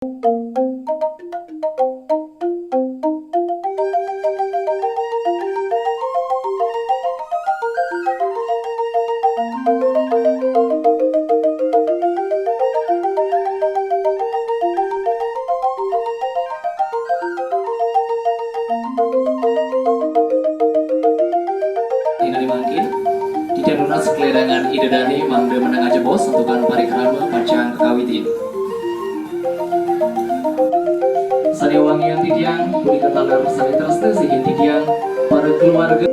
Tidak lunas keledangan idedani mangde menang aja bos tentukan parikrama pacang kekawitin. Sadia wangian tidiang, puli ketalar sari terus sihin tidiang pada keluarga.